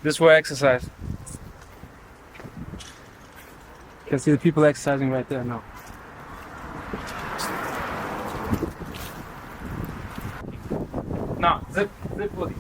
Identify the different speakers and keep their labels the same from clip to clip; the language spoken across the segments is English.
Speaker 1: This is where I exercise. You can see the people exercising right there now. Now, zip bodies.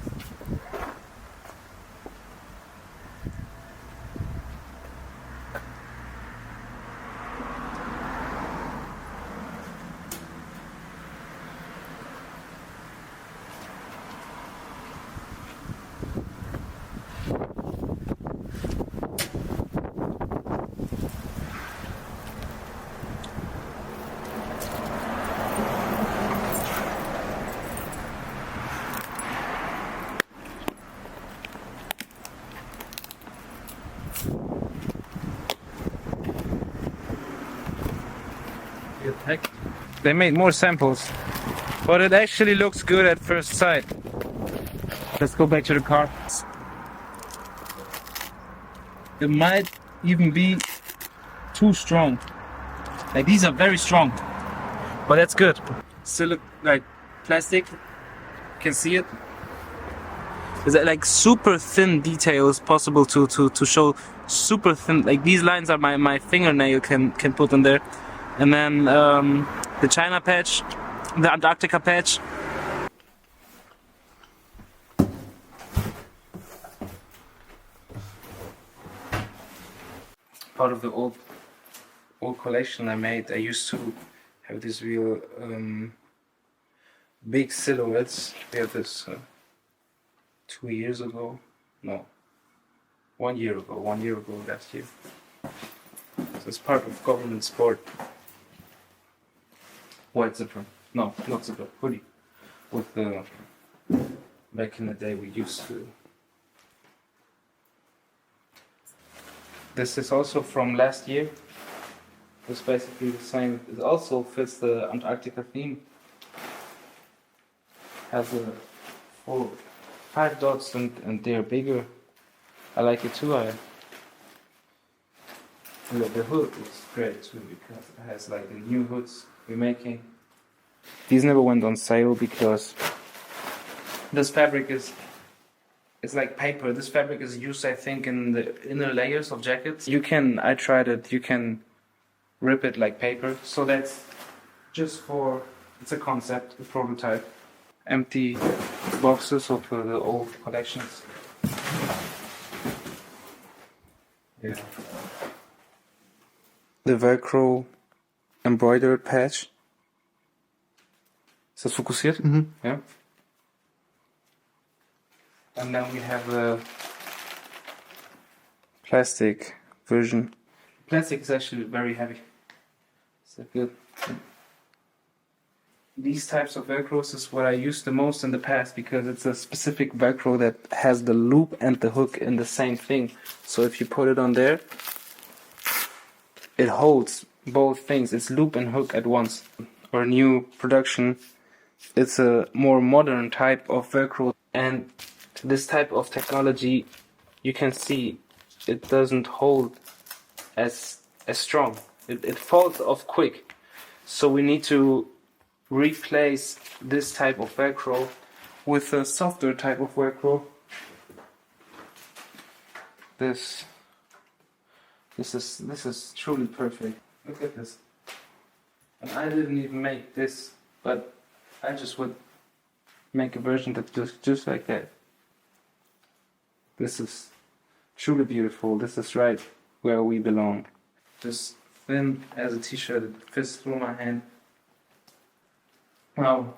Speaker 1: They made more samples, but it actually looks good at first sight. Let's go back to the car. It might even be too strong. Like these are very strong, but that's good. Still look like plastic. You can see it. Is that like super thin details possible to show super thin? Like these lines are my fingernail can put in there, and then the China patch, the Antarktika patch. Part of the old collection I made, I used to have these real big silhouettes. We have this 2 years ago, no, 1 year ago, last year. So it's part of government sport. White zipper, no, not zipper, hoodie. With the, back in the day we used to. This is also from last year. It's basically the same. It also fits the Antarctica theme. Has a 5 dots and they're bigger. I like it too. The hood is great too because it has like the new hoods we're making. These never went on sale because this fabric is, it's like paper. This fabric is used, I think, in the inner layers of jackets. I tried it, you can rip it like paper. So that's just for, it's a concept, a prototype. Empty boxes of the old collections. Yeah. The Velcro embroidered patch. Is das fokussiert?
Speaker 2: Mhm.
Speaker 1: Yeah. And then we have the plastic version. Plastic is actually very heavy. Is that good? These types of Velcros is what I used the most in the past because it's a specific Velcro that has the loop and the hook in the same thing. So if you put it on there, it holds both things. It's loop and hook at once. Our new production, it's a more modern type of Velcro, and this type of technology, you can see it doesn't hold as strong. It falls off quick. So we need to replace this type of Velcro with a softer type of Velcro. This is truly perfect. Look at this. And I didn't even make this, but I just would make a version that just like that. This is truly beautiful. This is right where we belong. Just thin as a t-shirt, it fits through my hand. Wow.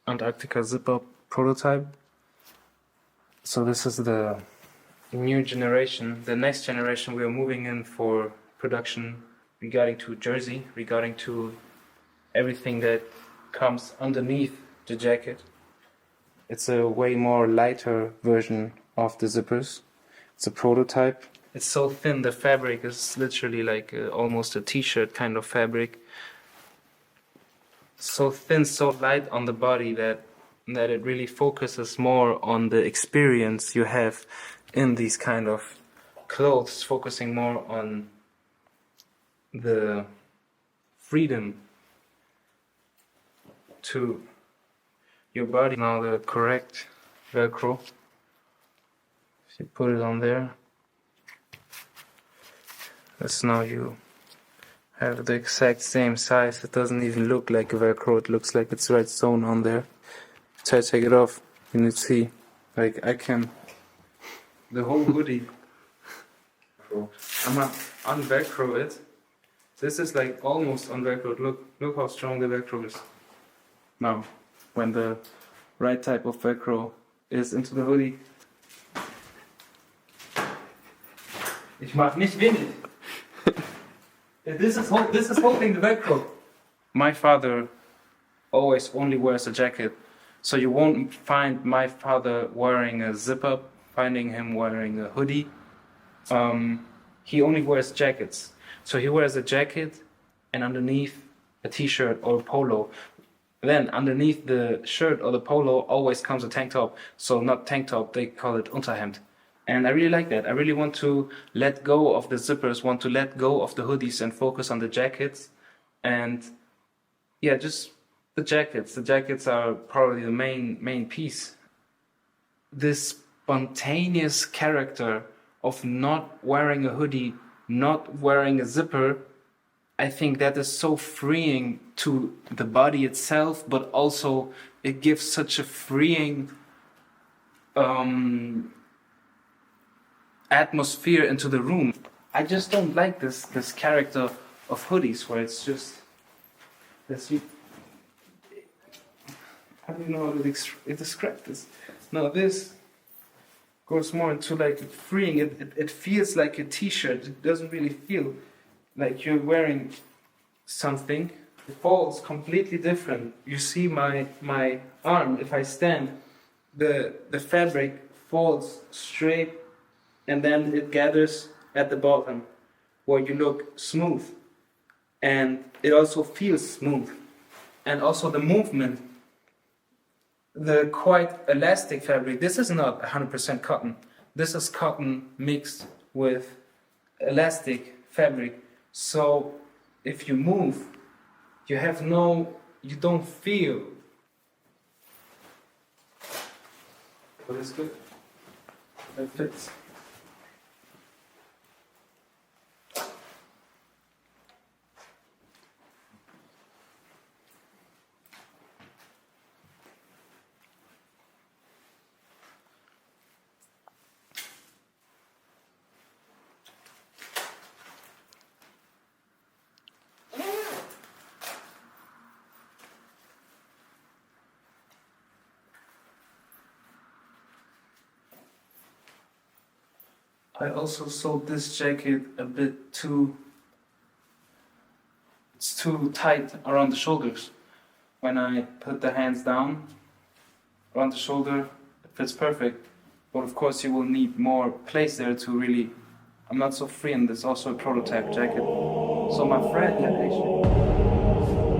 Speaker 1: Antarktika zip-up prototype. So this is the new generation, the next generation we are moving in for production regarding to jersey, regarding to everything that comes underneath the jacket. It's a way more lighter version of the zippers. It's a prototype. It's so thin, the fabric is literally like almost a t-shirt kind of fabric. So thin, so light on the body that it really focuses more on the experience you have in these kind of clothes, focusing more on the freedom to your body. Now the correct Velcro. If you put it on there, that's now you have the exact same size. It doesn't even look like a Velcro, it looks like it's right sewn on there. Try to take it off, and you see, like I can, the whole hoodie, I'm gonna un-Velcro it. This is like almost un-Velcroed. Look how strong the Velcro is. Now, when the right type of Velcro is into the hoodie. Ich mach nicht wenig. This is holding the Velcro. My father always only wears a jacket, so you won't find my father wearing a zip-up, finding him wearing a hoodie. He only wears jackets. So he wears a jacket and underneath a t-shirt or a polo. Then underneath the shirt or the polo always comes a tank top. So not tank top, they call it Unterhemd. And I really like that. I really want to let go of the zippers, want to let go of the hoodies and focus on the jackets. And yeah, just the jackets. The jackets are probably the main piece. This spontaneous character of not wearing a hoodie, not wearing a zipper, I think that is so freeing to the body itself, but also it gives such a freeing atmosphere into the room. I just don't like this character of hoodies where it's just this. I don't know how to describe this. No, this goes more into like freeing. It feels like a t-shirt. It doesn't really feel like you're wearing something. It falls completely different. You see my arm, if I stand, the fabric falls straight and then it gathers at the bottom where you look smooth. And it also feels smooth. And also the movement, the quite elastic fabric, this is not 100% cotton. This is cotton mixed with elastic fabric. So if you move, you don't feel. But it's good. It fits. I also sold this jacket a bit too. It's too tight around the shoulders. When I put the hands down around the shoulder, it fits perfect. But of course, you will need more place there to really. I'm not so free, and there's also a prototype jacket. So my friend, yeah, actually.